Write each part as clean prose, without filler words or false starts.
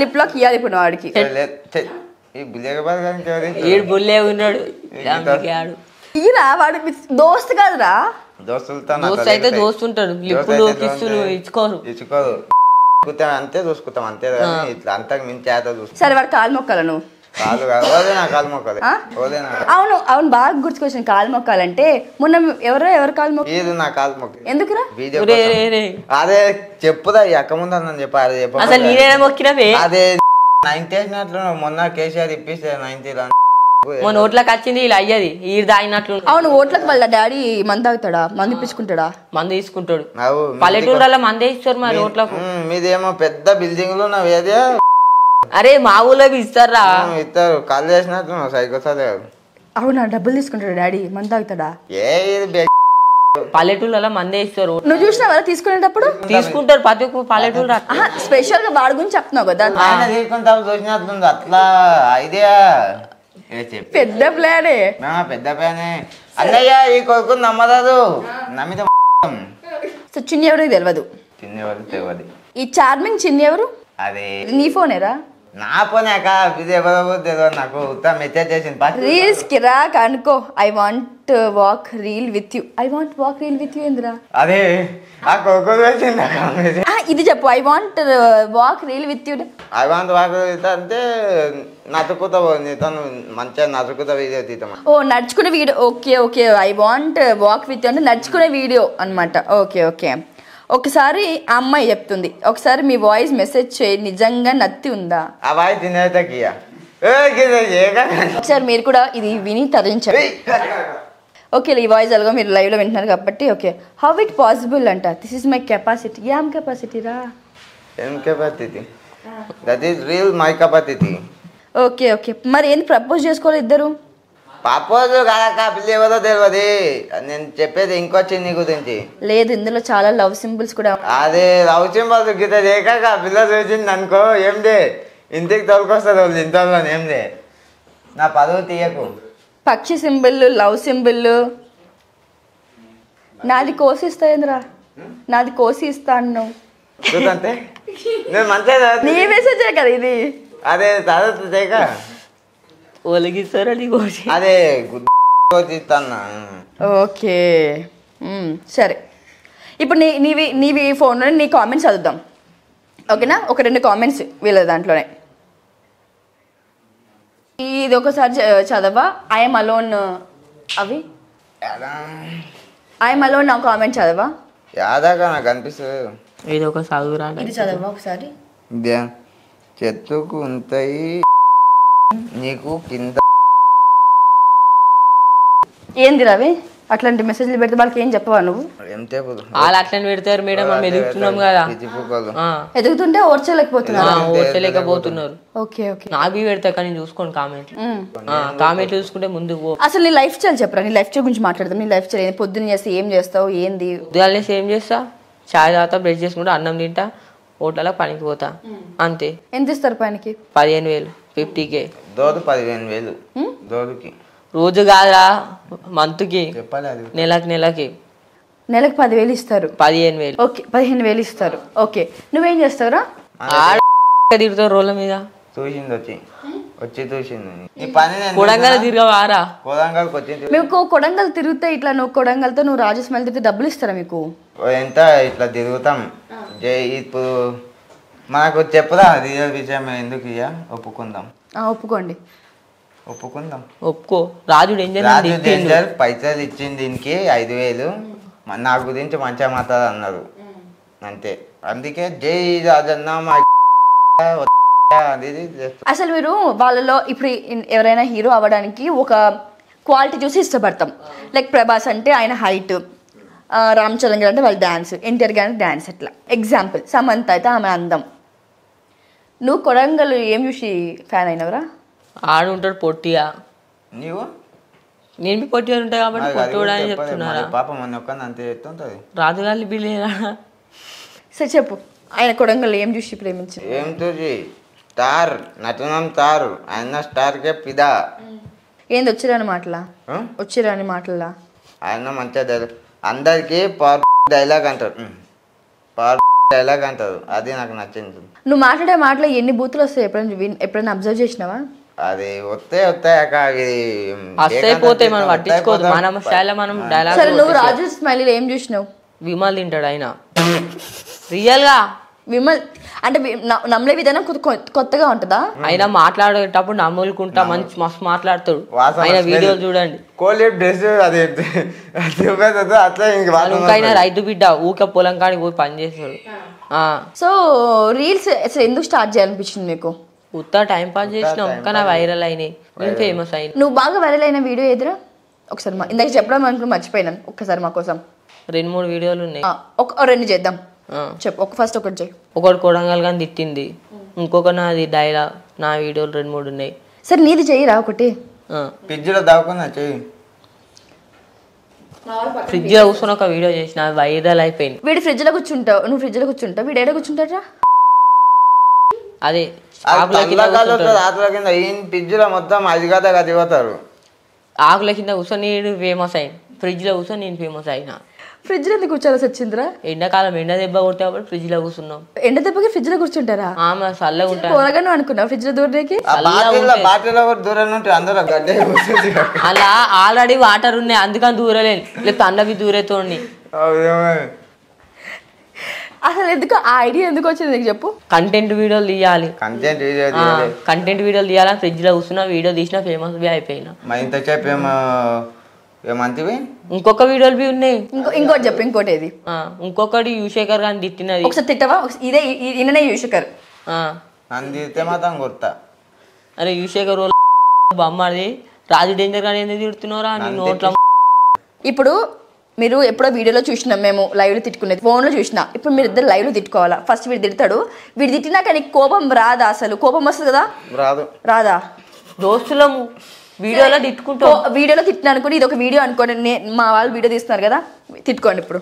Lip lock ఇవ్వాలి ఇప్పుడు వాడికి. ఈరా వాడు దోస్త్ కాదురా. దోస్తు అయితే దోస్తు ఉంటాడు. లిప్పులు కిస్సులు ఇచ్చుకోరు. అంతే చూసుకుంటాం అంతే ఇట్లా అంతకు మించి చూస్తాం. సరే వాడు కాలు మొక్కాల నువ్వు. అవును అవును బాగా గుర్తుకొచ్చిన కాలు మొక్కాలంటే మొన్న ఎవరు కాలు మొక్క నా కాలు మొక్క ఎందుకురా అదే చెప్పుదా అక్క ముందు అని చెప్పి అదే చెప్ప అసలు నేనే మొక్కినవే. అదే 90 వేసినట్లు మొన్న కేసీఆర్ ఇప్పిస్తే 90 మొన్న ఓట్లకు వచ్చింది ఇలా అయ్యది ఈ తాగినట్లు. అవును ఓట్లకు వాళ్ళ డాడీ మంది తాగుతాడా మంది ఇప్పించుకుంటాడా? మంది తీసుకుంటాడు. పల్లెటూరులో మందే ఇస్తారు మరి ఓట్లకు. మీదేమో పెద్ద బిల్డింగ్ లో నావేదే. అరే మా ఊళ్ళో ఇస్తారా ఇస్తారు కాల్ చేసినట్లు సైకోసారి. అవునా డబ్బులు తీసుకుంటాడు డాడీ మంది తాగుతాడా? పల్లెటూళ్ళలో మందే ఇస్తారు. నువ్వు చూసినావా తీసుకునేటప్పుడు? తీసుకుంటారు ప్రతి ఒక్క పల్లెటూరు. స్పెషల్ గా వాడి గురించి చెప్తున్నావు కదా చూసినట్లుంది అట్లా ఐడియా. పెద్ద ప్లానే పెద్ద ప్లానే. అన్నయ్య ఈ కొడుకు నమ్మరాదు నమ్మితే చిన్ని ఎవరికి తెలియదు. చిన్నెవరు తెలియదు. ఈ చార్మింగ్ చిన్ని ఎవరు? అదే నీ ఫోనేరా? నా ఫోనే అక్క ఇది ఎవరో తెలియదు నాకు. మెసేజ్ చేసింది రీల్స్ కి రా కనుకో. I want walk reel with you. I want walk reel with you ఏందిరా? అదే ఆ కొడుకు వేసింది ఇది చెప్పు. I want walk reel with you. I want walk అంటే నచ్చుకుతావు నీతను మంచిగా నచ్చుకుతా వీడియో తీద్దాం. ఓ నడుచుకునే video. Okay okay I want walk with you అంటే నడుచుకునే వీడియో అనమాట. ఓకే ఓకే ఒకసారి ఆ అమ్మాయి చెప్తుంది ఒకసారి మీ వాయిస్ మెసేజ్ చేయి నిజంగా నత్తి ఉందా? ఆ వాయిస్ తినేతకియా ఒకసారి మీరు కూడా ఇది విని తరించారు. ఓకే ఈ వాయిస్ అలాగా మీరు లైవ్ లో వింటున్నారు కాబట్టి ఓకే. హౌ ఇట్ పాసిబుల్ అంట. This is my capacity. ఏం కెపాసిటీ రా? ఏం capacity? That is real my capacity. Okay okay మరి ఏంది ప్రపోజ్ చేసుకోవాలి ఇద్దరు? ప్రపోజ్ కాదక్క పిల్లి ఎవరో తెలియదు. నేను చెప్పేది ఇంకొచ్చి నీ గురించి. లేదు ఇందులో చాలా లవ్ సింబల్స్ కూడా. అదే లవ్ సింబల్స్ గీత చేయక పిల్ల చూసింది అనుకో ఏందే ఇంటికి తోలుకొస్తుంది వాళ్ళు ఇంట్లో ఏందే. నా పదవి తీయకు. పక్షి సింబల్ లవ్ సింబల్ నాది కోసి ఇస్తాయిందిరా. నాది కోసి ఇస్తాను చూడంతే నేను మంచిగా నీ మెసేజే కదా ఇది. అదే చదువు చేయక ఒలిగిస్తారని అదే ఇస్తాను. ఓకే సరే ఇప్పుడు నీవి ఫోన్లో నీ కామెంట్స్ చదువుదాం ఓకేనా? ఒక 2 కామెంట్స్ వీళ్ళ దాంట్లోనే. ఇది ఒకసారి చదవా? ఐఎమ్ అలోన్ అవి ఐఎమ్ అలోన్ నా కామెంట్ చదవా? యాదాగా నాకు అనిపిస్తుంది. ఇది ఒక చదువురా. ఇది చదవా ఒకసారి. చెట్టుకు ఉంటాయి నీకు కింద ఏంది రవి అట్లాంటి మెసేజ్లు పెడితే వాళ్ళకి ఏం చెప్పవా నువ్వు? వాళ్ళు అట్లని పెడతారు మేడం మనం ఎదుగుతున్నాం కదా. ఎదుగుతుంటే ఓర్చలేకపోతున్నారు. ఓకే ఓకే నాకు పెడతా కానీ చూసుకోండి కామెంట్లు చూసుకుంటే ముందుకు. అసలు నీ లైఫ్ స్టైల్ చెప్పరా? నీ లైఫ్ స్టైల్ గురించి మాట్లాడదాం. నీ లైఫ్ స్టైల్ పొద్దున్న చేస్తే ఏం చేస్తావు ఏంది? ఉదయాన్నే ఏం చేస్తా చాయ్ తాగుతా బ్రష్ చేసుకుంటా అన్నం తింటా హోటల్లో పనికి పోతా అంతే. ఎంత ఇస్తారు పనికి? 15,000 50K. దోదు 15,000 దోదుకి. రోజు కాదురా మంత్కి. నెలకి నెలకి 10,000 ఇస్తారు. 15,000. ఓకే 15,000 ఇస్తారు. ఓకే నువ్వేం చేస్తావురా? తిరుగుతావు రోడ్ల మీద. చూసింది వచ్చి చూసింది కొడంగల్ తిరగవారా? కొడంగల్కి వచ్చింది. మీకు కొడంగల్ తిరిగితే ఇట్లా నువ్వు కొడంగల్తో నువ్వు రాజస్మల్ తిరిగితే డబ్బులు ఇస్తారా మీకు? ఎంత ఇట్లా తిరుగుతాం. ఇప్పుడు మనకు చెప్పుదా రియల్ విషయం ఎందుకు ఇయ్య ఒప్పుకుందాం. ఒప్పుకోండి ఒప్పుకో. రాజు డేంజర్ పైసలు ఇచ్చింది దీనికి 5,000 నా గురించి మంచిగా మాట్లాడు అన్నారు అంతే. అందుకే జై రాజన్న. అసలు మీరు వాళ్ళలో ఇప్పుడు ఎవరైనా హీరో అవ్వడానికి ఒక క్వాలిటీ చూసి ఇష్టపడతాం. లైక్ ప్రభాస్ అంటే ఆయన హైట్, రామ్ చరణ్ గారు అంటే వాళ్ళ డాన్స్, ఎన్టీఆర్ గారి డాన్స్ అట్లా. ఎగ్జాంపుల్ సమంత అయితే ఆమె అందం. నువ్వు కొడంగల్ ఏం చూసి ఫ్యాన్ అయినవరా? ఆడు ఉంటాడు పొట్టిగా. నీవు నేను పొట్టిగా ఉంటాయి కాబట్టి పొట్టోడా అని చెప్తున్నారా? పాపం అంతే చెప్తుంటది. రాజుగారి బిల్లేరా? సరే చెప్పు ఆయన కొడంగల్ ఏం చూసి ప్రేమించారు? ఏం చూసి? స్టార్ నటనం స్టార్ ఆయన స్టార్కే పిదా. ఏంది వచ్చిరాని మాటలా? ఆయన మంచిగా అందరికి పవర్ డైలాగ్ అంటారు. పవర్ డైలాగ్ అంటారు అది నాకు నచ్చింది. నువ్వు మాట్లాడే మాటలో ఎన్ని బూతులు వస్తాయి ఎప్పుడైనా అబ్జర్వ్ చేసినావా? అది వస్తాయక అవి వస్తాయి పోతాయి, మనం పట్టించుకోదు. మనం స్టైల్ మనం డైలాగ్. సరే నువ్వు రాజు స్మైలీలో ఏం చూసినావు? విమల్ తింటాడు ఆయన రియల్ గా. విమల్ అంటే నమ్మలే విధానం కొత్తగా ఉంటుందా? ఆయన మాట్లాడేటప్పుడు నమ్ములుకుంటా మంచి మస్తు మాట్లాడతాడు. ఆయన వీడియోలు చూడండి. కోహ్లీ డ్రెస్ అది అట్లా ఇంకైనా రైతు బిడ్డ ఊకే పొలం కాడికి పోయి పని చేస్తాడు. సో రీల్స్ అసలు ఎందుకు స్టార్ట్ చేయాలనిపించింది మీకు? ఉత్తా టైం పాస్ చేసినాం కానీ వైరల్ అయినాయి, నేను ఫేమస్ అయినా. నువ్వు బాగా వైరల్ అయిన వీడియో ఎదురా ఒకసారి ఇందాక చెప్పడం అనుకుని మర్చిపోయినాను, ఒక్కసారి మా కోసం 2-3 వీడియోలు ఉన్నాయి. రెండు చేద్దాం చెప్పు. ఫస్ట్ ఒకటి చెయ్యి. ఒకటి కొడంగల్ కానీ తిట్టింది, ఇంకొక నాది డైలాగ్, నా వీడియోలు 2-3 ఉన్నాయి. సరే నీది చెయ్యిరా ఒకటి. ఫ్రిడ్జ్లో దాక్కున్నా చెయ్యి. ఫ్రిడ్జ్ లో కూర్చొని ఒక వీడియో చేసిన వైరల్ అయిపోయింది. వీడు ఫ్రిడ్జ్ లో కూర్చుంటావు, నువ్వు ఫ్రిడ్జ్ లో కూర్చుంటావు, వీడు ఏడా కూర్చుంటారా? అదే ఆకుల కింద ఫ్రిడ్జ్ లో మొత్తం అది కదా దిగుతారు. ఆకుల కింద కూర్చొని ఫేమస్ అయింది, ఫ్రిడ్జ్ లో కూర్చొని నేను ఫేమస్ అయినా. ఫ్రిడ్జ్ లో ఎందుకు కూర్చోాల్సి వచ్చిందిరా? ఎండాకాలం ఎండ దెబ్బ కొట్టేప్పుడు ఫ్రిడ్జ్ లో కూర్చున్నాం. ఎండ దెబ్బకి ఫ్రిడ్జ్ లో కూర్చుంటారా? చల్లగా ఉంటాయి. పోరగాను అనుకున్నావు ఫ్రిడ్జ్ లో దూరడానికి? అలా ఆల్రెడీ వాటర్ ఉన్నాయి అందుకని దూరలేను, లేకపోతే అన్నవి దూరేతోని. అసలు ఎందుకు ఆ ఐడియా ఎందుకు వచ్చింది నీకు చెప్పు? కంటెంట్ వీడియోలు తీయాలి, కంటెంట్ వీడియోలు తీయాలని ఫ్రిడ్జ్ లో కూర్చున్నా, వీడియో తీసినా ఫేమస్ బి అయిపోయినా. ఇంకొక వీడియోలు బి ఉన్నాయి. ఇంకోటి చెప్పు. ఇంకోటి ఏది? ఇంకొకటి యువశేఖర్ గారిని తిట్టినది. ఒకసారి తిట్టవా? ఇదే ఈయననే యువశేఖర్. అరే యువశేఖర్ బొమ్మది రాజు డేంజర్ గాని ఎందుకు తిడుతున్నారా నీ నోట్ల. ఇప్పుడు మీరు ఎప్పుడో వీడియోలో చూసినాం మేము లైవ్ లో తిట్టుకునేది, ఫోన్ లో చూసినా. ఇప్పుడు మీరు ఇద్దరు లైవ్ లో తిట్టుకోవాలా? ఫస్ట్ వీడు తిడతాడు, వీడు తిట్టినాక నీకు కోపం రాదా? అసలు కోపం వస్తుంది కదా? రాదా? దోస్తులము వీడియోలో తిట్టుకుంటా, వీడియోలో తిట్టినా అనుకోండి, ఇది ఒక వీడియో అనుకోండి, మా వాళ్ళు వీడియో తీస్తున్నారు కదా, తిట్టుకోండి. ఇప్పుడు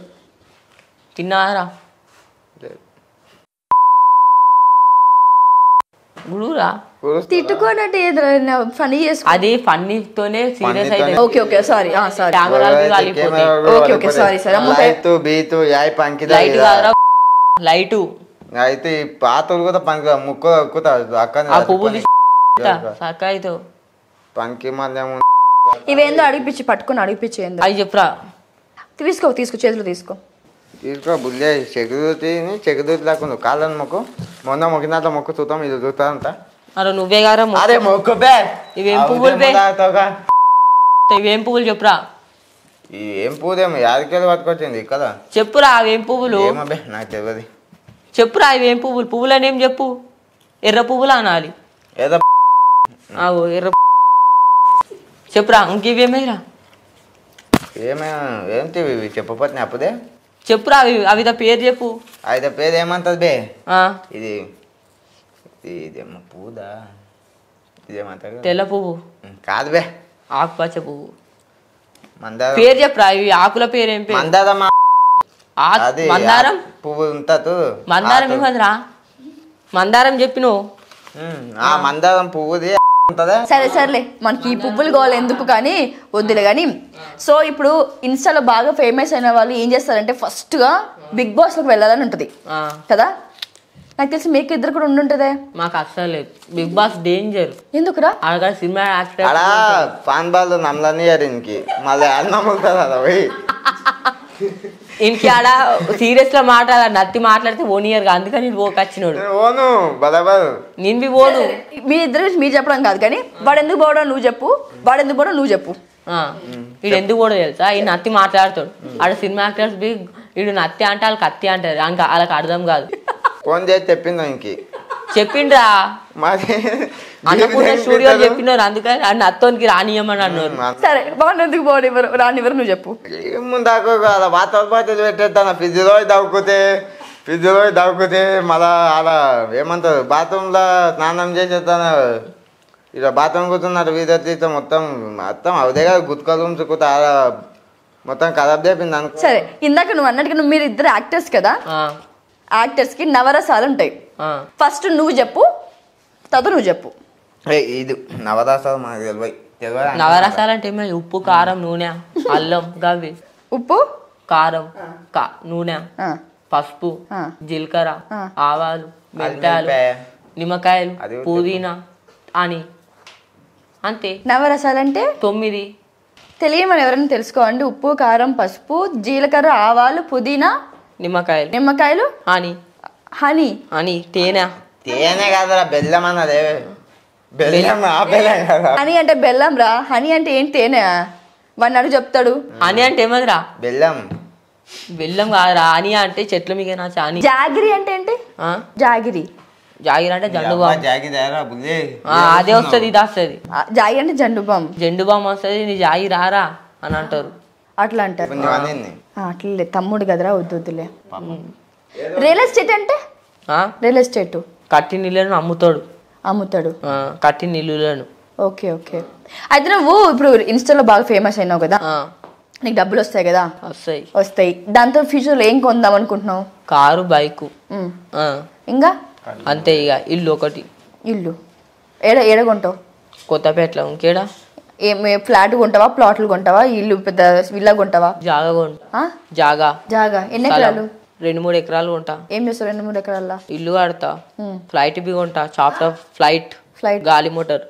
తిన్నారా గురురా తిట్టుకోనంటే ఫనీ చేసుకో. అది ఫన్నీతోనే సీరియస్ అయితే. Okay okay sorry sorry. Okay okay sorry sorry. Light అయితే పాతలు కూడా పనికి ముక్కు సక్కాయితో పనికి మధ్యము ఇవేందో అడిగిపించి పట్టుకుని అడిగిపించి ఏందో అవి చెప్పరా. తీసుకో చేతిలో తీసుకో బుల్లే చెకుదూతి లేకుండా కాళ్ళని మొక్కు. మొన్న మొక్కినంత మొక్కు చూద్దాం, ఇది చూస్తా అంట. అరే నువ్వే గారా అరే మొక్కు బే. ఇవేం పువ్వులు ఇవేం పువ్వులు చెప్పురా. ఏం పువ్వుదేమో యాదకెళ్ళి పట్టుకొచ్చింది కదా. చెప్పురా అవేం పువ్వులు. బే నాకు తెలియదు. చెప్పురా ఇవేం పువ్వులు. పువ్వులు అనేం చెప్పు. ఎర్ర పువ్వులు అనాలి. ఎర్ర చెప్పురా. ఇంకేమేరా ఏంటి చెప్పపోతే అప్పుడే చెప్పురా. అవి పేరు చెప్పు. అయితే పేరు ఏమంటది బే? ఇది ఇదేమో పువ్వుదా, ఇదేమంటారు? తెల్ల పువ్వు కాదు బే, ఆకుపచ్చ పువ్వు. మందారం పేరు చెప్పురా. ఇవి ఆకుల పేరు ఏం పేరు? మందారం పువ్వు ఉంటుంది. మందారం ఏమదిరా? మందారం చెప్పి నువ్వు. మందారం పువ్వుది. సరే సర్లే, మనకి ఈ పువ్వులు కావాలి ఎందుకు కానీ వద్దులే కానీ. సో ఇప్పుడు ఇన్స్టాలో బాగా ఫేమస్ అయిన వాళ్ళు ఏం చేస్తారంటే ఫస్ట్ గా బిగ్ బాస్ లోకి వెళ్ళాలని ఉంటది కదా. నాకు తెలిసి మీకు ఇద్దరు కూడా ఉండుంటదే. మాకు అస్సలు లేదు. బిగ్ బాస్ డేంజర్. ఎందుకురా? అక్కడ సినిమా పాన్ బాల్ నమ్మలని ఇంకి మళ్ళీ నమ్ముతారా ఇంటికి ఆడ సీరియస్ లో మాట్లాడాలి, నత్తి మాట్లాడితే ఓనియర్ గా, అందుకని నేను వచ్చినోడు నేను బి ఓను. మీ ఇద్దరు మీరు చెప్పడం కాదు కానీ వాడు ఎందుకు పోవడం నువ్వు చెప్పు, వాడు ఎందుకు పోవడం నువ్వు చెప్పు. వీడు ఎందుకు కూడా తెలుసా, ఈ నత్తి మాట్లాడతాడు. ఆడ సినిమా యాక్టర్స్ బి వీడు నత్తి అంటే వాళ్ళకి కత్తి అంటారు, ఇంకా వాళ్ళకి అర్థం కాదు. ఫోన్ చేసి చెప్పిందా ఇంకి చెప్పిండ్రా అన్నపూర్ణ స్టూడియో చెప్పినారు, అందుకని నత్తోనికి రానియమని అన్నారు. సరే బాగుంది, ఎందుకు పోనివ్వరు రానివ్వరు నువ్వు చెప్పు. ముందాకు వాతావరణ బాధ్యతలు పెట్టేస్తాను. ఫ్రిడ్జ్లో దవ్వుకుతే మళ్ళా అలా ఏమంటారు బాత్రూంలో స్నానం చేసేస్తాను. ఇలా బాత్రూమ్ కూర్చున్నారు వీధి మొత్తం అవుదే కదా గుత్కలు ఉంచుకుంటా మొత్తం ఖరాబ్ చేపింది అనుకో. సరే ఇందాక నువ్వు అన్నట్టుగా మీరు ఇద్దరు యాక్టర్స్ కదా, యాక్టర్స్ కి నవరసాలు ఉంటాయి. ఫస్ట్ నువ్వు చెప్పు, తర్వాత నువ్వు చెప్పు. ఇది నవరసాలు మాకు తెలియదు. నవరసాలు అంటే ఉప్పు కారం నూనె అల్లం గవి. ఉప్పు కారం నూనె పసుపు ఆ. జీలకర్ర ఆ. ఆవాలు మెంతాలు మిరపకాయ. నిమ్మకాయలు అది కూడా పుదీనా అని అంతే నవరసాలంటే 9 తెలియమని ఎవరైనా తెలుసుకోండి. ఉప్పు కారం పసుపు జీలకర్ర ఆవాలు పుదీనా నిమ్మకాయలు నిమ్మకాయలు అని హనీ. అని తేనె తేనె కాదురా బెల్లం అన్నదే బెల్లం ఆ బెల్లం కదా హనీ అంటే బెల్లం రా. హనీ అంటే ఏంటి? తేనె. వాడిని అడుగు చెప్తాడు. అని అంటే ఏమదిరా బెల్లం బెల్లం కాదురా అని అంటే చెట్ల మీకేనా చాని జాగిరి అంటే ఏంటి? జాగిరి. జాగిరి అంటే జండు బామ్ జాగిదారా బుద్ధి అదే వస్తుంది ఇది వస్తుంది జాగిరి అంటే జండు బామ్. జెండు బామ్ వస్తుంది నీ జాగి రారా అని అంటారు అట్లా అంటారు. కొంచెం అనింది అట్లే తమ్ముడు కదరా, వద్దులే. రియల్ ఎస్టేట్ అంటే రియల్ ఎస్టేట్ కట్టిన నీళ్ళను అమ్ముతాడు అమ్ముతాడు. కట్టిన నీళ్ళను ఓకే ఓకే. అయితే నువ్వు ఇప్పుడు ఇన్స్టాలో బాగా ఫేమస్ అయినావు కదా, నీకు డబ్బులు వస్తాయి కదా? వస్తాయి వస్తాయి. దాంతో ఫ్యూచర్లో ఏం కొందాం అనుకుంటున్నావు? కారు బైకు ఉమ్. ఇంకా అంతే ఇక ఇల్లు ఒకటి ఇల్లు ఏడ కొంటావు? కొత్తపేటలో ఇంకేడా ఏమి ఫ్లాట్ కొంటావా ప్లాట్లు కొంటావా ఇల్లు పెద్ద విల్లా కొంటావా? జాగా కొంటా ఆ? జాగా జాగా ఎన్ని ఎకరాలు? 2-3 ఎకరాలు కొంటా. ఏం చేస్తావు 2-3 ఎకరాల్లో? ఇల్లు కడతా, ఫ్లైట్ బి కొంటా, చాప్టర్ ఫ్లైట్ గాలి మోటార్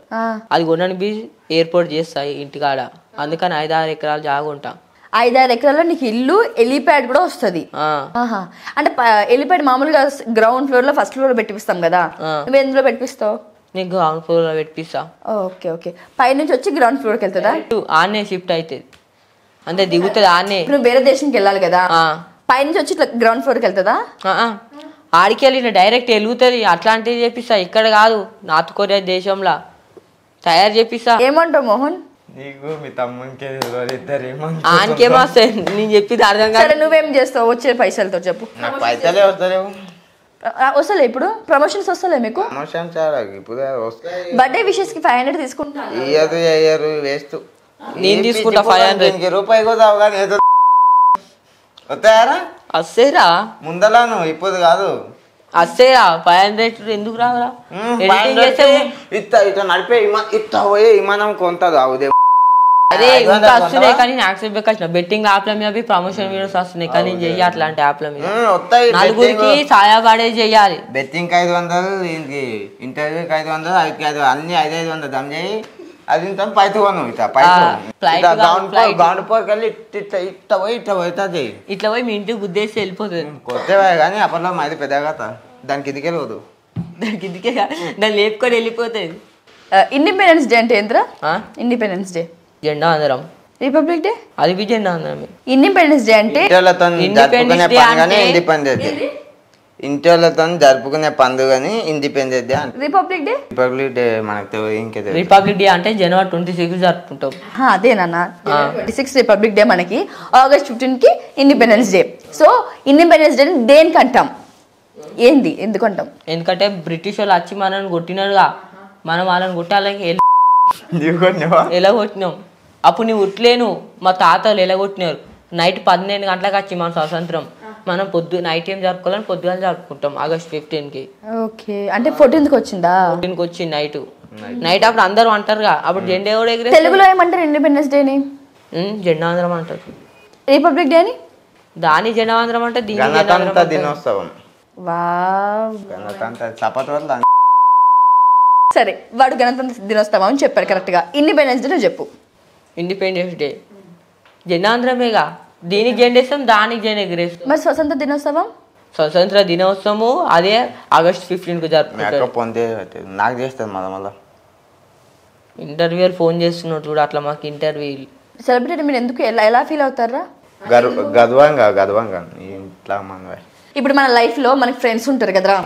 అది కొనని బి ఎయిర్పోర్ట్ చేస్తా ఇంటికాడ. అందుకని 5-6 ఎకరాలు జాగా ఉంటా. 5-6 ఎకరాల్లో నీకు ఇల్లు ఎలిప్యాడ్ కూడా వస్తుంది. అంటే ఎలిప్యాడ్ మామూలుగా గ్రౌండ్ ఫ్లోర్ లో ఫస్ట్ ఫ్లోర్ లో పెట్టిస్తాం కదా, నువ్వు ఎందులో పెట్టిస్తావు? నీకు గ్రౌండ్ ఫ్లోర్ లో పెట్టిస్తా. Okay okay. పైనుంచి వచ్చి గ్రౌండ్ ఫ్లోర్కి వెళ్తుందా? ఆన్నే షిఫ్ట్ అవుతుంది అంతే, దిగుతుంది ఆన్నే. ఇప్పుడు వేరే దేశానికి వెళ్ళాలి కదా, పైనుంచి వచ్చి ఇట్లా గ్రౌండ్ ఫ్లోర్కి వెళ్తుందా? ఆడికి వెళ్ళి డైరెక్ట్ వెలుగుతుంది. అట్లాంటివి చేపిస్తా, ఇక్కడ కాదు నార్త్ కొరియా దేశంలో తయారు చేపిస్తా. ఏమంటావు మోహన్? నీకు మీ తమ్మునికి ఇద్దరు ఆనికేమో వస్తాయి, నేను చెప్పింది అర్థం సరే కాదు. నువ్వేం చేస్తావు వచ్చే పైసలతో చెప్పు. నాకు పైసలే వస్తలేవు. వస్తలే ఇప్పుడు ప్రమోషన్స్ వస్తలే మీకు? ప్రమోషన్ చాలా ఇప్పుడు వస్తాయి. బర్త్డే విషెస్ కి 500 తీసుకుంటా. ఇయ్యరు వేస్ట్. నేను తీసుకుంటా 500 రూపాయి కూడా అవగానే ఏదో వస్తాయారా వస్తేరా ముందలాను ఇప్పుడు కాదు. వస్తేరా 500 ఎందుకు రావరా? ఎడిటింగ్ చేస్తే ఇట్లా నడిపే ఇట్లా పోయే విమానం కొంత అవుదే. అదే ఇంకా వస్తున్నాయి కానీ యాక్సెప్ట్ వచ్చిన బెట్టింగ్ యాప్ల మీద ప్రమోషన్ వీడియోస్ వస్తున్నాయి కానీ నేను చెయ్యి అట్లాంటి యాప్ల మీద. నలుగురికి సాయపడే చెయ్యాలి. బెట్టింగ్ 500, దీనికి ఇంటర్వ్యూకి 500, ఐదుకి 500, అన్ని 500 దమ్ చేయి. అది ఇంత పైతు కొను ఇట్లా గ్రౌండ్ పోర్కి వెళ్ళి ఇట్లా పోయి పోతుంది. ఇట్లా పోయి మీ ఇంటికి గుద్దేసి వెళ్ళిపోతుంది. కొత్తవే కానీ అప్పట్లో మాది పెద్దగా దానికి ఇదికి వెళ్ళదు. దానికి ఇందుకే దాన్ని లేపుకొని వెళ్ళిపోతుంది. ఇండిపెండెన్స్ డే అంటే ఏంట్రా? ఇండిపెండెన్స్ డే జెండా అందరం, రిపబ్లిక్ డే అది బి జెండా అందరం. ఇండిపెండెన్స్ డే అంటే జరుపుకునే పండుగని ఇండిపెండెన్స్ డే. ఇంటితో జరుపుకునే పండుగని ఇండిపెండెన్స్ డే అంటే. రిపబ్లిక్ డే రిపబ్లిక్ డే మనకు ఇంకే రిపబ్లిక్ డే అంటే January 26 జరుపుకుంటాం. అదేనా 26 రిపబ్లిక్ డే, మనకి August 15 కి independence day. So independence day దేనికి అంటాం? ఏంది ఎందుకంటాం? ఎందుకంటే బ్రిటిష్ వాళ్ళు వచ్చి మనల్ని కొట్టినారుగా, మనం వాళ్ళని కొట్టాలని ఎలా కొట్టినాం. అప్పుడు నువ్వు ఉట్లేను, మా తాతలు ఎలా కొట్టినారు. నైట్ 12 గంటలకు వచ్చి మన స్వాతంత్రం. మనం నైట్ ఏం జరుపుకోవాలని పొద్దుగా జరుపుకుంటాం August 15 కి. ఓకే అంటే 14కి వచ్చిందా? 14కి వచ్చి నైట్ అప్పుడు అందరూ అంటారుగా, అప్పుడు జెండా కూడా ఎగిరే. తెలుగులో ఏమంటారు ఇండిపెండెన్స్ డేని? జెండా ఆంధ్రం అంటారు. రిపబ్లిక్ డే అని దాని జెండా ఆంధ్రం అంటే దీని గణతంత్ర దినోత్సవం. వావ్. గణతంత్ర చపట. సరే వాడు గణతంత్ర దినోత్సవం అని చెప్పారు కరెక్ట్ గా. ఇండిపెండెన్స్ డే చెప్పు. ఇండిపెండెన్స్ డే జెండా ఆంధ్రమేగా, దీనికి జెండా ఇస్తాం దానికి జెండా ఎగిరేస్తాం. మరి స్వతంత్ర దినోత్సవం? స్వతంత్ర దినోత్సవము అదే August 15 జరుపుకుంటారు. నాకు చేస్తుంది మళ్ళా ఇంటర్వ్యూలు ఫోన్ చేస్తున్నాడు చూడు, అట్లా మాకు ఇంటర్వ్యూ. సెలబ్రిటీ మీరు ఎందుకు ఎలా ఫీల్ అవుతారా? గర్వంగా ఇంట్లో మన ఇప్పుడు మన లైఫ్ లో మనకి ఫ్రెండ్స్ ఉంటారు కదరా,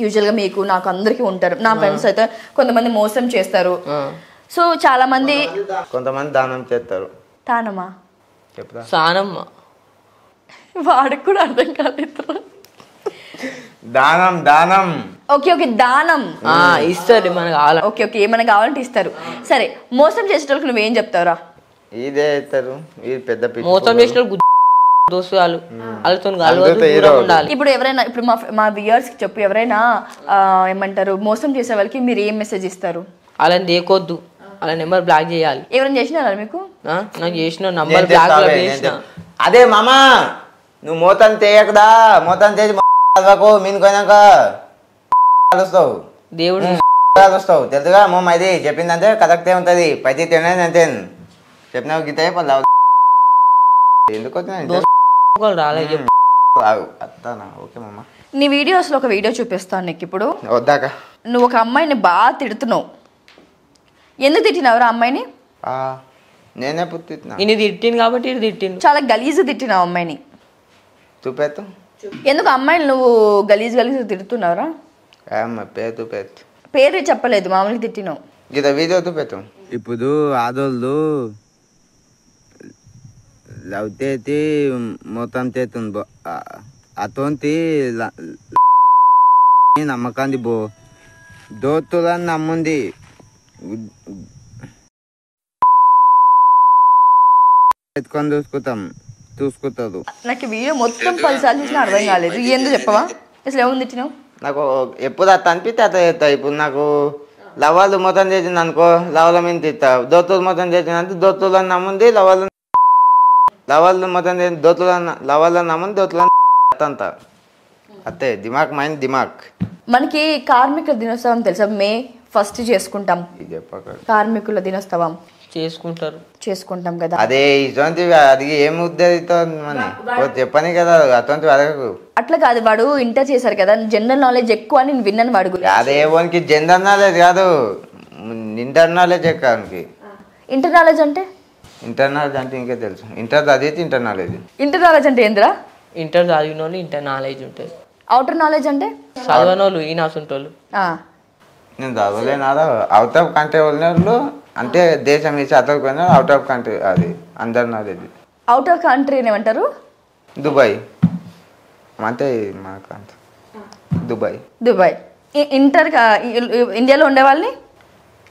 యూజువల్ గా మీకు నాకు అందరికి ఉంటారు. నా ఫ్రెండ్స్ అయితే కొంతమంది మోసం చేస్తారు. సో చాలా మంది కొంతమంది దానం చేస్తారు. దానమా? చెప్తా సానమ్మ వాడికి కూడా అర్థం కాలేదు. దానం. ఓకే ఓకే దానం ఇస్తారు మనకు కావాలి. ఓకే ఓకే ఏమైనా కావాలంటే ఇస్తారు. సరే మోసం చేసేటోళ్ళకి నువ్వేం చెప్తావురా? ఇదే ఇస్తారు. ఇది పెద్ద మోసం చేసిన దోస్తులు వాళ్ళతో ఉండాలి. ఇప్పుడు ఎవరైనా ఇప్పుడు మా వ్యూయర్స్ కి చెప్పు, ఎవరైనా ఏమంటారు మోసం చేసే వాళ్ళకి మీరు ఏం మెసేజ్ ఇస్తారు? వాళ్ళని దేకొద్దు, వాళ్ళ నెంబర్ బ్లాక్ చేయాలి. ఎవరైనా చేసినారా మీకు? నాకు చేసిన నంబర్ బ్లాక్ చేసిన. అదే మామా నువ్వు మూతం చేయకదా, మూతం చేసి చదవకు, మీన్ పోయినాక కలుస్తావు, దేవుడు కలుస్తావు తెలుసుగా. మొమ్మ ఇది చెప్పిందంటే కరెక్టే ఉంటుంది, పైకి తినేది అంతే చెప్పినావు గీత ఎందుకు రాలేదు. అత్తానా? ఓకే మమ్మ. నీ వీడియోస్లో ఒక వీడియో చూపిస్తాను నీకు ఇప్పుడు. వద్దాక నువ్వు ఒక అమ్మాయిని బాగా తిడుతున్నావు. ఎందుకు తిట్టినావు ఆ అమ్మాయిని? నేనే పుట్టినా. ఇన్ని తిట్టింది కాబట్టి ఇది తిట్టింది. చాలా గలీజ్ తిట్టినావు అమ్మాయిని. చూపెత్తు. ఎందుకు అమ్మాయిని నువ్వు గలీజ్ తిడుతున్నావురా? పేరు పేరు చెప్పలేదు, మామూలుగా తిట్టినావు. గీత వీడియో చూపెత్తు. ఇప్పుడు ఆదోళ్ళు లవ్ చేసి మొత్తం చేస్తుంది అతోంటి నమ్మకాంది బో దోతులని నమ్ముంది ఎత్తుకొని చూసుకుంటారు. నాకు వీడియో మొత్తం 10 సార్లు చూసినా అర్థం కాలేదు. ఎందుకు చెప్పవా? అసలు ఏముంది తిట్టినావు? నాకు ఎప్పుడు అట్లా అనిపిస్తే అట్లా చేస్తా. ఇప్పుడు నాకు లవాళ్ళు మొత్తం చేసింది అనుకో, లవల మీద తిస్తా. దోతులు మొత్తం చేసిందంటే దోతులని నమ్ముంది, లవాళ్ళు మొత్తం చేసి లవాళ్ళని నమ్ముంది, దోతులని అంతా అంతే. దిమాక్ మైండ్ దిమాక్. మనకి కార్మికుల దినోత్సవం తెలుసా? May 1st చేసుకుంటాం. కార్మికుల దినోత్సవం చేసుకుంటాం కదా. అదే ఇటువంటి అది ఏం ఉద్దేశిస్తుంది చెప్పని కదా అటువంటి అడగకు. అట్లా కాదు, వాడు ఇంటర్ చేశారు కదా, జనరల్ నాలెడ్జ్ ఎక్కువ అని నేను విన్నాను వాడు గురించి. అదే వానికి జనరల్ నాలెడ్జ్ కాదు, ఇంటర్ నాలెడ్జ్ ఎక్కడానికి. ఇంటర్ నాలెడ్జ్ అంటే? ఇంటర్ నాలెడ్జ్ అంటే ఇంకే తెలుసు. ఇంటర్ చదివితే ఇంటర్ నాలెడ్జ్. ఇంటర్ నాలెడ్జ్ అంటే ఏందిరా? ఇంటర్ చదివిన వాళ్ళు ఇంటర్ నాలెడ్జ్ ఉంటుంది. అవుటర్ నాలెడ్జ్ అంటే చదవని వాళ్ళు ఈ నాసుంటోళ్ళు. నేను చదవలేనారా, అవుట్ ఆఫ్ కంట్రీ వాళ్ళు అంటే దేశం ఇచ్చి అతకపోయినా అవుట్ ఆఫ్ కంట్రీ, అది అందరు నాలెడ్జ్. అవుట్ ఆఫ్ కంట్రీ ఏమంటారు? దుబాయ్ అంటే మనకు అంత దుబాయ్. ఇంటర్ ఇండియాలో ఉండే వాళ్ళని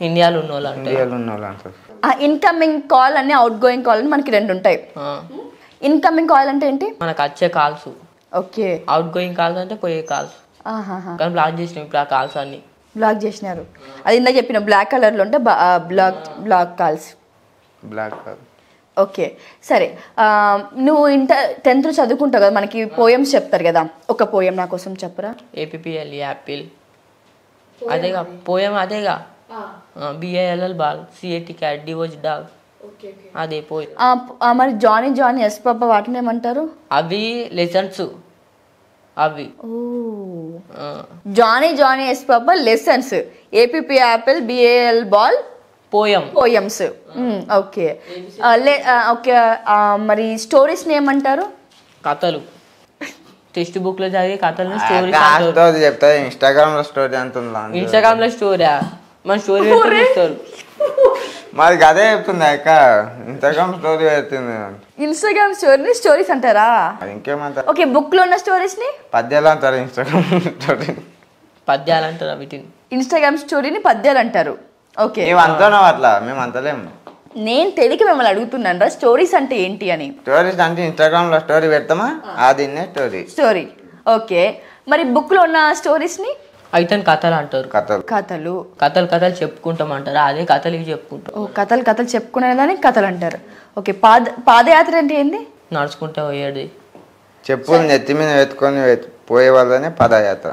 ఇండియాలో ఉన్న వాళ్ళు అంటారు. ఇన్కమింగ్ కాల్ అని అవుట్ గోయింగ్ కాల్ అని మనకి 2 ఉంటాయి. ఇన్కమింగ్ కాల్ అంటే ఏంటి? మనకు వచ్చే calls. Okay. Out going calls అంటే పోయే కాల్స్. కానీ బ్లాక్ చేసినాం ఇప్పుడు ఆ కాల్స్ అన్ని. బ్లాక్ చేసినారు. అది ఇందాక చెప్పిన బ్లాక్ కలర్లో ఉంటే బ్లాక్ కాల్స్. ఓకే సరే. నువ్వు 10th చదువుకుంటావు కదా, మనకి పోయమ్స్ చెప్తారు కదా, ఒక పోయం నా కోసం చెప్పరా? APPL యాపిల్ అదేగా పోయం, అదేగా. BALL ball, CAT cat, DOG dog, అదే పోయం. మరి జానీ ఎస్ పాప వాటిని ఏమంటారు? అవి లెసన్స్. అవి Johny yes papa lessons, APP apple, BAL ball poems. Okay okay. మరి స్టోరీస్ ఏమంటారు? కథలు. టెక్స్ట్ బుక్ లో చదివే కథలు స్టోరీ చెప్తా. ఇన్స్టాగ్రామ్ లో స్టోరీ అంటుందా? ఇన్స్టాగ్రామ్ లో స్టోరీ మన స్టోరీ పెడతారు. మాది అదే చెప్తుంది అక్క, ఇన్స్టాగ్రామ్ స్టోరీ పెడుతుంది. ఇన్స్టాగ్రామ్ స్టోరీస్ అంటారా? ఇంకేమంటారు? ఓకే. బుక్ లో ఉన్న స్టోరీస్ ని పద్యాలు అంటారు. ఇన్స్టాగ్రామ్ స్టోరీ పద్యాలు అంటారు. వీటిని ఇన్స్టాగ్రామ్ స్టోరీని పద్యాలు అంటారు. ఓకే. మేము అంటున్నాం అట్లా, మేము అంతలేము. నేను తెలియక మిమ్మల్ని అడుగుతున్నాను రా, స్టోరీస్ అంటే ఏంటి అని. స్టోరీస్ అంటే ఇన్స్టాగ్రామ్ లో స్టోరీ పెడతామా, అది స్టోరీ. ఓకే. మరి బుక్ లో ఉన్న స్టోరీస్ ని అయితే కథలు అంటారు. కథలు చెప్పుకుంటాం అంటారు. అదే కథలు ఇవి చెప్పుకుంటాం. కథలు చెప్పుకునేదాన్ని కథలు అంటారు. ఓకే. పాదయాత్ర అంటే ఏంది? నడుచుకుంటే పోయేది. చెప్పులు నెత్తి మీద పెట్టుకొని పోయే వాళ్ళనే పాదయాత్ర.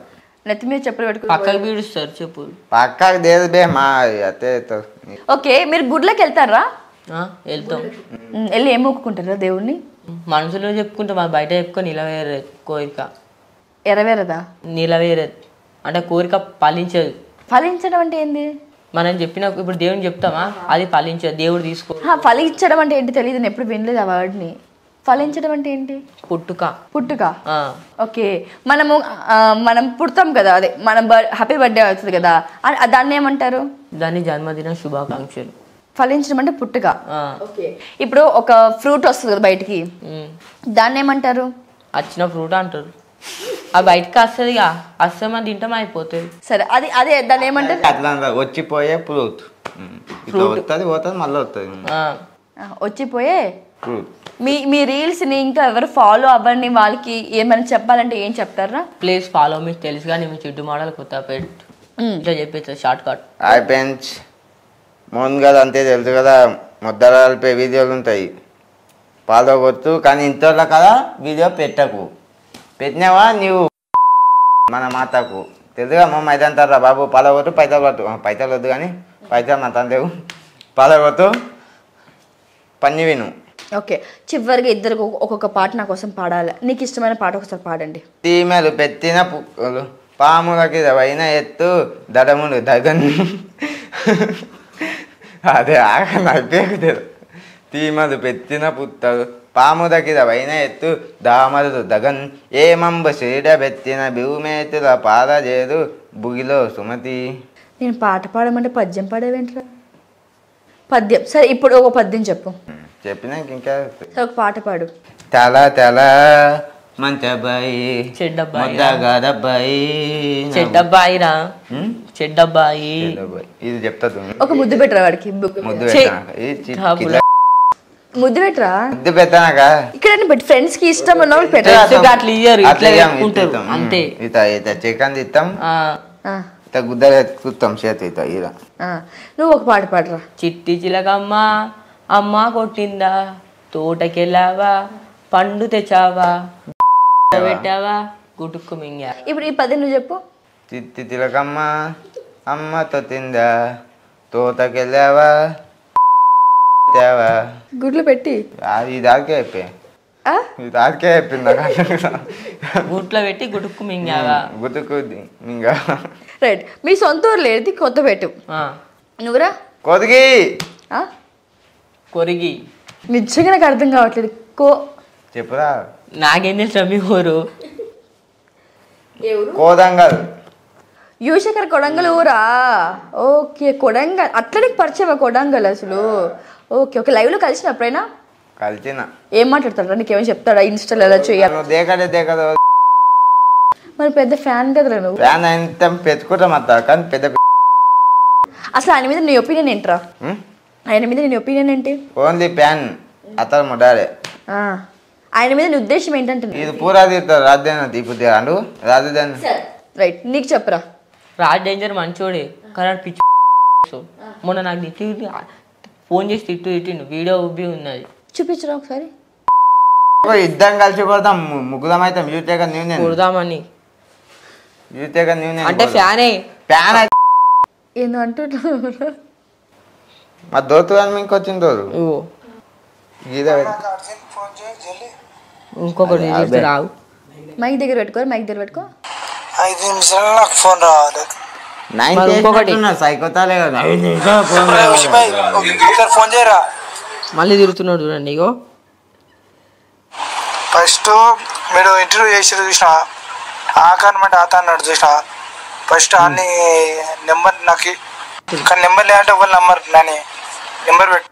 నెత్తి మీద చెప్పులు పెట్టుకుని పక్కకు పీడుస్తారు చెప్పులు. పక్కకు దేదు బే మా అతే. ఓకే. మీరు గుడ్లకి వెళ్తారా? వెళ్తాం. వెళ్ళి ఏం మొక్కుకుంటారా దేవుణ్ణి? మనసులో చెప్పుకుంటాం, అది బయట చెప్పుకొని నిలవేరేది కోరిక. ఎరవేరదా? నిలవేరేది అంటే కోరిక ఫలించదు. ఫలించడం అంటే ఏంది? మనం చెప్పిన ఇప్పుడు దేవుని చెప్తామా, అది ఫలించదు. దేవుడు తీసుకో. ఫలించడం అంటే ఏంటి తెలియదు, నేను ఎప్పుడు వినలేదు ఆ వర్డ్ని. ఫలించడం అంటే ఏంటి? పుట్టుక. ఓకే. మనం పుడతాం కదా, అదే మనం హ్యాపీ బర్త్డే అవుతుంది కదా, దాన్ని ఏమంటారు? దాన్ని జన్మదిన శుభాకాంక్షలు. ఫలించడం అంటే పుట్టుక. ఇప్పుడు ఒక ఫ్రూట్ వస్తుంది కదా బయటికి, దాన్ని ఏమంటారు? వచ్చిన ఫ్రూట్ అంటారు. అది బయటకి వస్తుందిగా, వస్తే మనం తింటాం అయిపోతుంది. సరే, అదే దాన్ని ఏమంటారు? అట్లా వచ్చిపోయే ఫ్రూట్. వస్తుంది పోతుంది మళ్ళీ వస్తుంది. వచ్చిపోయే ఫ్రూట్. మీ రీల్స్ ని ఇంకా ఎవరు ఫాలో అవ్వండి, వాళ్ళకి ఏమైనా చెప్పాలంటే ఏం చెప్తారా? ప్లీజ్ ఫాలో మీకు తెలుసు కానీ మీ చుట్టూ మోడల్ కొత్తపేట ఇట్లా చెప్పేది short cut. Hi friends, Mohan గారు అంతే తెలుసు కదా, ముద్దరాలపై వీడియోలు ఉంటాయి. పాల్గొచ్చు కానీ ఇంట్లో కదా వీడియో పెట్టకు. పెట్టినావా నీవు మన మాతకు తెలుసుగా మమ్మ అయితే అంటారా బాబు పాల్గొట్టు పైసలు పట్టు. పైసలు వద్దు కానీ పైసలు మా తండ్రి పాల్గొట్టు పని విను. ఓకే, చివరిగా ఇద్దరికి ఒక్కొక్క పాట నా కోసం పాడాలి. నీకు ఇష్టమైన పాట ఒకసారి పాడండి. తీమెలు పెట్టిన పుక్కలు పాములకి వైన ఎత్తు దడములు దగన్ అదే ఆగలేదు. తీమలు పెట్టిన పుత్తలు పాములకి వైన ఎత్తు దామలు దగన్ ఏమంబ శ్రీడ పెట్టిన భూమేతుల పాదజేదు బుగిలో సుమతి. నేను పాట పాడమంటే పద్యం పాడేవేంట్రా? పద్యం సరే, ఇప్పుడు ఒక పద్యం చెప్పు. చెప్పినాక ఇంకా సరే, ఒక పాట పాడు. తెల తెల మంచబ్బాయి చెడ్డబ్బాయి చెడ్డబ్బాయిరా చెడ్డబ్బాయి ఇది చెప్తా ఒక ముద్దు పెట్టరా వాడికి. ముద్దు ముద్దు పెట్టరా ముద్దు పెట్టాక ఇక్కడ పెట్టి ఫ్రెండ్స్ కి ఇష్టం ఉన్న అంతే. చికెన్ తిత్తాం గుద్ద కూతాం చేతి ఇలా. నువ్వు ఒక పాట పాడరా. చిట్టి చిలకమ్మ అమ్మ కొట్టిందా తోటకెళ్ళావా పండు తెచ్చావా పెట్టావా గుటుక్కు మింగా. ఇప్పుడు ఈ పద్యం నువ్వు చెప్పు. చిట్టి చిలకమ్మ అమ్మ తొత్తిందా తోటకెళ్ళావా గుడ్లు పెట్టి ఇది దానికే అయిపోయి ఇది దానికే అయిపోయింది. గుట్లో పెట్టి గుటుక్కు మింగావా గుతుకు మింగా. రైట్. మీ సొంత ఊరు లేదు కొత్త పెట్టు. నువ్వురా కొదిగి కొరిగి. నిజంగా నాకు అర్థం కావట్లేదు. చెప్పురా. నాకేం తెలుసు మీ ఊరు? కోదంగల్. యువశేఖర్ కొడంగల్ ఊరా? ఓకే, కొడంగల్. అట్లా నీకు పరిచయమా కొడంగల్ అసలు? Okay okay. లైవ్ లో కలిసిన ఎప్పుడైనా? కలిసిన. ఏం మాట్లాడతాడా? నీకేమైనా చెప్తాడా ఇన్స్టాలో ఎలా చేయాలి? దేకదు మరి పెద్ద ఫ్యాన్ కదరా నువ్వు. ఫ్యాన్ ఎంత పెట్టుకుంటాం అంత కానీ పెద్ద. అసలు ఆయన మీద నీ ఒపీనియన్ ఏంట్రా? ఆయన మీద నీ ఒపీనియన్ ఏంటి? ఓన్లీ ఫ్యాన్ అతను ముడారే. ఆయన మీద నీ ఉద్దేశం ఏంటంటే? ఇది పూరా తీరుతారు రాజధాని తీపుతే అండు రాజధాని. రైట్, నీకు చెప్పరా. రాజ్ డేంజర్ మంచోడే కానీ పిచ్చి. మొన్న నాకు తిట్టి ఫోన్ చేసి తిట్టిండు. వీడియో ఉబ్బి ఉన్నది, చూపించరా ఒకసారి. ఇద్దరం కలిసి కొడతాం ముగ్గురం అయితే కొడదామని అంటే ఫ్యానే ఫ్యాన్ అయితే ఏందో అంటున్నా. మా దోస్తు కానీ ఇంకొచ్చింది రోజు ఇంకొకటి రావు. మైక్ దగ్గర పెట్టుకో, మైక్ దగ్గర పెట్టుకో. 5 నిమిషాలు నాకు ఫోన్ రావాలి. ఫోన్ చేయరా మళ్ళీ తిరుగుతున్నాడు చూడండి. ఇగో ఫస్ట్ మీరు ఇంటర్వ్యూ చేసి చూసిన ఆకారమంటే ఆత అన్నాడు చూసిన. ఫస్ట్ అన్ని నెంబర్ నాకు కానీ నెంబర్ లేదంటే ఒక నెంబర్ పెట్టు.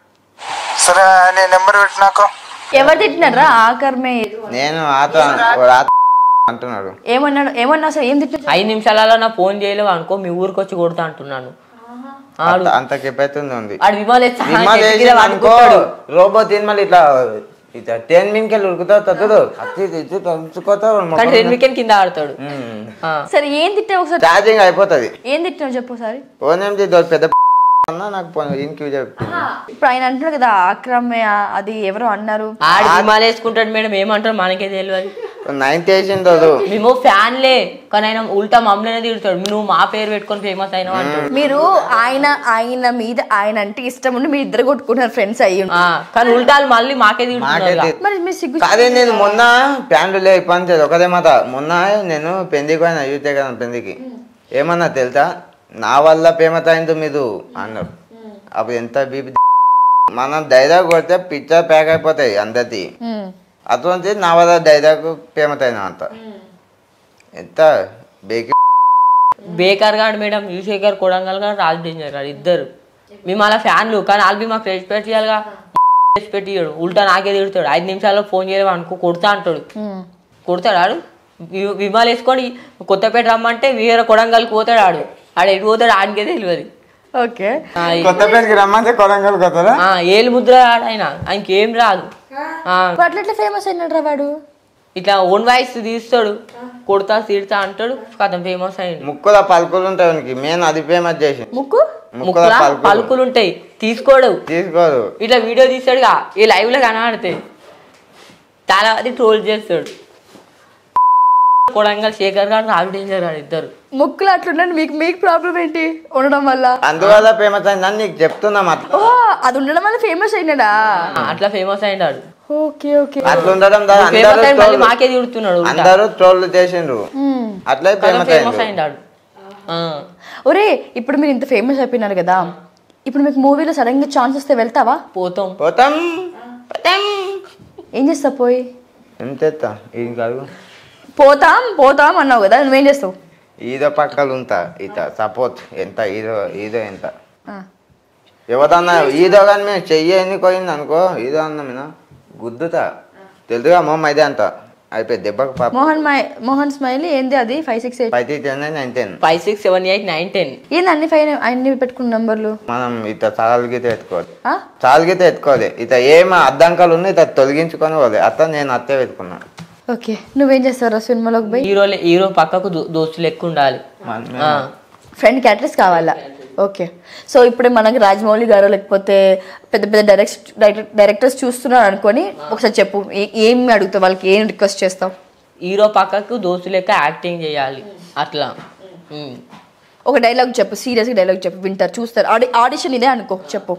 సరే నేను నెంబర్ పెట్టినాక ఎవరు తిట్టినారా? ఆకర్మే. నేను అంటున్నాడు. ఏమన్నా అసలు ఏం తిట్టు? 5 నిమిషాలలో నా ఫోన్ చేయలేవు అనుకో మీ ఊరికి వచ్చి కొడతా అంటున్నాను. అంత కెపాసిటీ ఉంది. రోబో మళ్ళీ ఇట్లా 10 మినిట్కి ఉరుకుతావు తగ్గుదు కింద ఆడతాడు. సరే ఏం తిట్టావు ఒకసారి? ఛార్జింగ్ అయిపోతుంది. ఏం తిట్టావు చెప్పు ఒకసారి. పెద్ద నాకు ఇప్పుడు ఆయన అంటున్నాడు కదా ఆక్రమే, అది ఎవరో అన్నారు. వేసుకుంటాడు మేడం, ఏమంటారు మనకే తెలియదు. 9th వేసిండు. మేము ఫ్యాన్లే కానీ ఆయన ఉల్టా మమ్మల్ని తిడతాడు. నువ్వు మా పేరు పెట్టుకొని ఫేమస్ అయినా అంటాడు. మీరు ఆయన మీద ఆయన అంటే ఇష్టం ఉండి మీరు ఇద్దరు కొట్టుకుంటున్నారు ఫ్రెండ్స్ అయ్యి. కానీ ఉల్టాలు మళ్ళీ మాకే తిడుతున్నారు. అదే నేను మొన్న ప్యాంటు లే పని ఒకదే మాట. మొన్న నేను పెళ్లికి పోయినా యూతే కదా పెళ్లికి. ఏమన్నా తెలుసా, నా వల్ల ఫేమస్ అయింది మీరు అన్నారు. అప్పుడు ఎంత బీపీ. మనం డైలాగ్ కొడితే పిక్చర్ ప్యాక్ అయిపోతాయి అందరిది. అటువంటి నా వల్ల డైలాగ్ ఫేమస్ అయినా అంత ఎంత బేకార్ గాడు మేడం. యువశేఖర్ కొడంగల్ గారు రాజ్ డేంజర్ గారు ఇద్దరు మేము అలా ఫ్యాన్లు. కానీ వాళ్ళు మాకు రెస్పెక్ట్ చేయాలిగా. రెస్పెక్ట్ ఇయ్యాడు, ఉల్టా నాకే తిడతాడు. 5 నిమిషాల్లో ఫోన్ చేయలేవు అనుకో కొడతా అంటాడు. కొడతాడు ఆడు. విమాలు వేసుకొని కొత్తపేట రమ్మంటే వేరే కొడంగల్కి పోతాడు. ఆడు ఎటు పోతాడు ఆడికే తెలియదు. ఓకే, కొత్తపేటకి రమ్మంటే కొడంగల్ పోతాడా? ఏళ్ళు ముద్ర ఆడు ఆయన, ఆయనకి ఏం రాదు. అట్లా ఫేమస్ అయినాడు రా వాడు. ఇట్లా ఓన్ వాయిస్ తీస్తాడు, కొడతా తీడతా అంటాడు, కథం ఫేమస్ అయ్యింది. ముక్కుల పలుకులు ఉంటాయి మెయిన్, అది ఫేమస్ చేసి. ముక్కుల పలుకులు ఉంటాయి, తీసుకోడు. ఇట్లా వీడియో తీస్తాడుగా ఈ లైవ్ లో కనబడతాయి. చాలా మంది ట్రోల్ చేస్తాడు. కొడంగల్ శేఖర్ గారు రావి డేంజర్ గారు ఇద్దరు ముక్కులు అట్లుండండి, మీకు ప్రాబ్లం ఏంటి ఉండడం వల్ల? అందువల్ల ఫేమస్ అయిందని నీకు చెప్తున్నాం. అట్లా ఓ అది ఉండడం వల్ల ఫేమస్ అయినాడా? అట్లా ఫేమస్ అయినాడు. Okay okay. అట్లా ఉండడం ద్వారా ఫేమస్ అయి మళ్ళీ మాకే తిడుతున్నాడు. అందరూ ట్రోల్ చేసిండ్రు, అట్లా ఫేమస్ అయినాడు. ఒరే ఇప్పుడు మీరు ఇంత ఫేమస్ అయిపోయినారు కదా, ఇప్పుడు మీకు మూవీలో సడన్ గా ఛాన్స్ వస్తే వెళ్తావా? పోతాం. పోతాం. ఏం చేస్తావు పోయి? ఏం చేస్తా? ఏం కాదు, పోతాం అన్నావు కదా, నువ్వేం చేస్తావు? ఈదో పక్కలు ఉంటా ఇత సపోర్ట్ ఎంత ఈదో ఎంత ఎవరన్నా ఈదో కానీ మేము చెయ్యి ఎన్ని పోయింది అనుకో, ఈదో అన్నా మీద గుద్దుతా తెలుదుగా మొమ్మ ఇదే అంత అయిపోయింది దెబ్బకు. మోహన్ స్మైలీ ఏంది అది? 5 6 8 5 6 9 10 5 6 7 8 9 10 ఏంది అన్ని పెట్టుకున్న నంబర్లు? మనం ఇత చాలుగీత ఎత్తుకోవాలి, చాలుగీత ఎత్తుకోవాలి. ఇత ఏం అద్దంకాలు ఉన్నాయి ఇత తొలగించుకొని పోలే. అత్త నేను అత్తే పెట్టుకున్నా. ఓకే నువ్వేం చేస్తారా సినిమాలోకి పోయి? హీరో పక్కకు దోస్తులు ఎక్కువ ఉండాలి, ఫ్రెండ్ క్యారెక్టర్స్ కావాలా? ఓకే. సో ఇప్పుడు మనకి రాజమౌళి గారు లేకపోతే పెద్ద పెద్ద డైరెక్టర్స్ చూస్తున్నారు అనుకొని ఒకసారి చెప్పు, ఏం అడుగుతావు వాళ్ళకి, ఏం రిక్వెస్ట్ చేస్తావు? హీరో పక్కకు దోస్తు లెక్క యాక్టింగ్ చేయాలి అట్లా. ఒక డైలాగ్ చెప్పు, సీరియస్గా డైలాగ్ చెప్పు, వింటారు చూస్తారు. ఆడిషన్ ఇదే అనుకో, చెప్పు.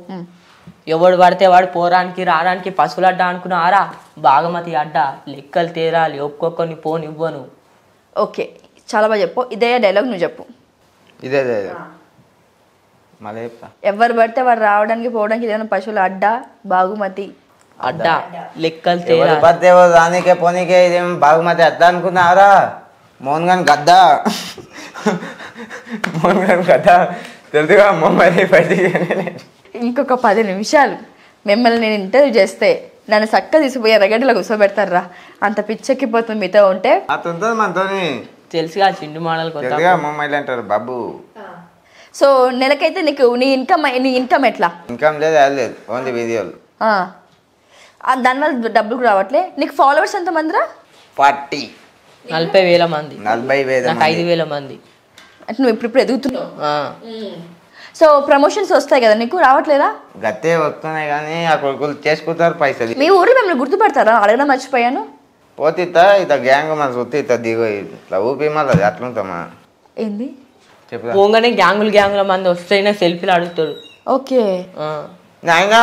ఎవడు పడితే వాడు పోరానికి రావడానికి పశువులు అడ్డా అనుకున్నారా, బాగమతి అడ్డ లెక్కలు తేరాలి ఒక్కొక్కరిని పోనివ్వను. ఓకే చాలా బాగా చెప్పు. ఇదే డైలాగ్ నువ్వు చెప్పు. ఇదే మళ్ళీ చెప్తా. ఎవరు పడితే వాడు రావడానికి పోవడానికి ఇదేమైనా పశువుల అడ్డా బాగుమతి అడ్డ లెక్కలు తేరాలి. పడితే రానికే పోనీకే ఇదేం బాగుమతి అడ్డా అనుకున్నారా, మోహన్ గాని గద్దా తెలుసుగా మొమ్మది బయటికి. ఇంకొక 10 నిమిషాలు మిమ్మల్ని నేను ఇంటర్వ్యూ చేస్తే నన్ను చక్కగా తీసుకుపోయి ఎర్రగడ్డలో కూర్చోబెడతారా? అంత పిచ్చెక్కిపోతుంది మీతో ఉంటే. అట్లా ఉంటుంది మనతోని, తెలుసుగా చిండు మోడల్ మొమ్మాయిలు అంటారు బాబు. సో నెలకైతే నీకు నీ ఇన్కమ్ ఎట్లా? ఇన్కమ్ లేదు, లేదు, ఓన్లీ వీడియోలు. దానివల్ల డబ్బులు కూడా రావట్లే. నీకు ఫాలోవర్స్ ఎంత మందిరా? 40,000 మంది. 40,000 నాకు 5,000 మంది. అంటే నువ్వు ఇప్పుడు ఎదుగుతున్నావు. సో ప్రమోషన్స్ వస్తాయి కదా, నీకు రావట్లేదా? గతే వస్తున్నాయి కానీ ఆ కొడుకులు చేసుకుంటారు పైసలు. మీ ఊర్లో మిమ్మల్ని గుర్తుపడతారా? అడగడం మర్చిపోయాను. పోతిత ఇత గ్యాంగ్ మన సుత్తి ఇత దిగో ఇట్లా ఊపి మళ్ళీ అట్లుంటామా? ఏంది చెప్పు. పోగానే గ్యాంగుల మంది వస్తేనే సెల్ఫీలు అడుగుతాడు. ఓకే అయినా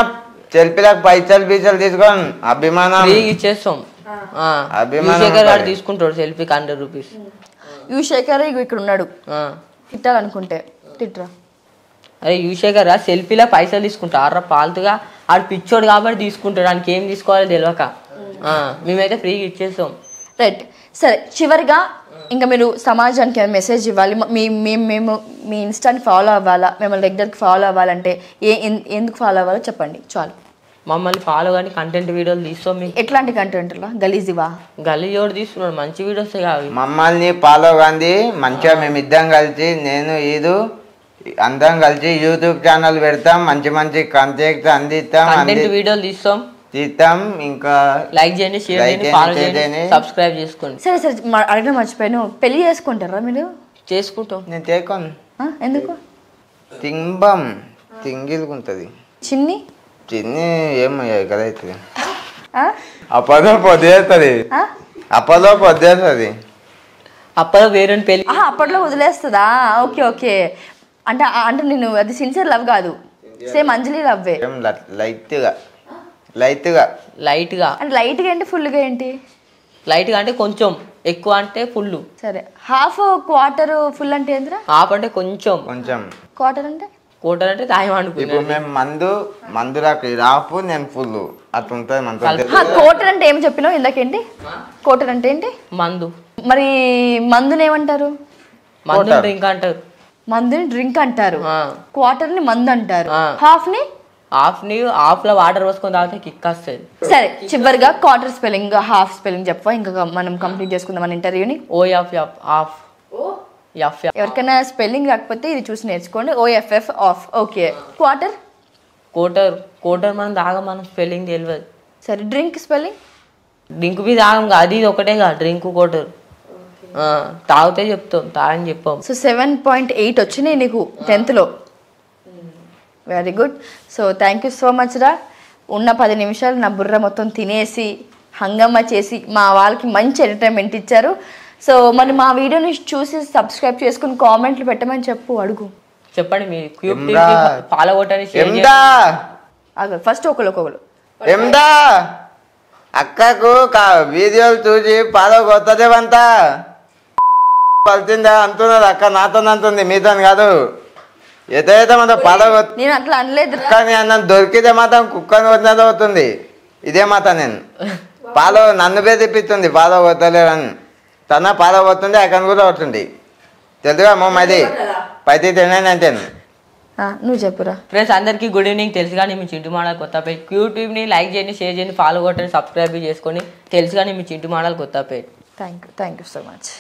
సెల్ఫీలకు పైసలు తీసుకొని అభిమానం ఇచ్చేస్తాం. అభిమానం గారు తీసుకుంటాడు సెల్ఫీకి 100 రూపీస్. యుశేఖర్ ఇక్కడ ఉన్నాడు, తిట్టాలనుకుంటే తిట్రా. అరే యుశేఖర్ సెల్ఫీలో పైసలు తీసుకుంటారా పాల్తుగా? ఆడు పిచ్చోడు కాబట్టి తీసుకుంటాడు, దానికి ఏం తీసుకోవాలో తెలియక. మేమైతే ఫ్రీగా ఇచ్చేస్తాం. రైట్. సరే చివరిగా ఇంకా మీరు సమాజానికి మెసేజ్ ఇవ్వాలి. మేము మీ ఇన్స్టాని ఫాలో అవ్వాలా, మిమ్మల్ని రెగ్యులర్కి ఫాలో అవ్వాలంటే ఎందుకు ఫాలో అవ్వాలో చెప్పండి చాలు. మమ్మల్ని ఫాలో కానీ కంటెంట్ వీడియోలు తీస్తాం. మీకు ఎట్లాంటి కంటెంట్లా? గలీజివా? గలీజోడు తీస్తున్నాడు, మంచి వీడియోస్ కావి. మమ్మల్ని ఫాలో కానీ మంచిగా మేమిద్దరం కలిసి నేను ఈదు అందరం కలిసి యూట్యూబ్ ఛానల్ పెడతాం, మంచి కంటెంట్ అందిస్తాం, కంటెంట్ వీడియోలు తీస్తాం. ఇంకా లైక్ చేయండి, షేర్ చేయండి, ఫాలో చేయండి, సబ్స్క్రైబ్ చేసుకోండి. సరే అడగడం మర్చిపోయాను, పెళ్లి చేసుకుంటారా మీరు? చేసుకుంటాం. నేను చేసుకోను. ఎందుకు? తింగిలుకుంటుంది చిన్ని ఏమయ్యాయి కదా అవుతుంది, అప్పలో పొద్దేస్తుంది, అప్పలో వేరే పెళ్లి అప్పట్లో వదిలేస్తుందా? Okay okay. అంటే నేను అది సిన్సియర్ లవ్ కాదు, సేమ్ అంజలి లవ్వే. లైట్గా అంటే లైట్గా ఏంటి ఫుల్గా ఏంటి? లైట్గా అంటే కొంచెం, ఎక్కువ అంటే ఫుల్. సరే హాఫ్ క్వార్టర్ ఫుల్ అంటే ఏంద్రా? హాఫ్ అంటే కొంచెం, క్వార్టర్ అంటే తాయం అనుకుంటా. ఇప్పుడు మేము మందులకు రాపు నేను ఫుల్ అట్లా ఉంటుంది మన. క్వార్టర్ అంటే ఏం చెప్పినావు ఇందాకేంటి? క్వార్టర్ అంటే ఏంటి? మందు. మరి మందుని ఏమంటారు? మందు డ్రింక్ అంటారు. మందుని డ్రింక్ అంటారు, క్వార్టర్ ని మందు అంటారు, హాఫ్ లో వాటర్ పోసుకొని తాగితే కిక్ వస్తుంది. సరే చివరిగా క్వార్టర్ స్పెల్లింగ్ హాఫ్ స్పెల్లింగ్ చెప్పా, ఇంకా మనం కంప్లీట్ చేసుకుందాం మన ఇంటర్వ్యూని. హాఫ్. ఎవరికైనా స్పెల్లింగ్ రాకపోతే ఇది చూసి నేర్చుకోండి. OFF of. ఓకే. కోటర్ మనం స్పెల్లింగ్ తెలియదు. సరే డ్రింక్ స్పెల్లింగ్? డ్రింక్ బి తాగం, అది ఒకటే కదా డ్రింక్ కోటర్. తాగితే చెప్తాం, తాగని చెప్పాం. సో 7.8 వచ్చినాయి నీకు 10th లో. Very good. So thank you so much రా. ఉన్న 10 నిమిషాలు నా బుర్ర మొత్తం తినేసి హంగామా చేసి మా వాళ్ళకి మంచి ఎంటర్టైన్మెంట్ ఇచ్చారు. సో మరి మా వీడియోని చూసి సబ్స్క్రైబ్ చేసుకుని కామెంట్లు పెట్టమని అడుగు. చెప్పండి మీ క్యూబ్ ఫాలో కొట్టని ఫస్ట్ ఒకరు ఎందా అక్కకు వీడియోలు చూసి ఫాలో కొత్తదేవంతా పలిచిందా అంటున్నది అక్క నాతో అంటుంది మీతో కాదు. ఏదైతే మాత్రం ఫాలో నేను అట్లా అనలేదు కానీ అన్న దొరికితే మాత్రం కుక్కని వచ్చినది అవుతుంది. ఇదే మాట నేను ఫాలో నన్ను బెదిరిపిస్తుంది ఫాలో కొత్తలేదని. తన ఫాలో కొడుతుంది అక్కని కూడా అవుతుంది. తెలుసుగా మమ్మది పైతే తినంటే నువ్వు చెప్పురా. ఫ్రెండ్స్ అందరికీ గుడ్ ఈవినింగ్. తెలుసు కానీ మీ చింటు మాడల్ కొత్తపేట్ యూట్యూబ్ని లైక్ చేయండి, షేర్ చేయండి, ఫాలో కొట్టండి, సబ్స్క్రైబ్ చేసుకొని తెలుసు కానీ మీ Chintu model Kothapet. Thank you so much.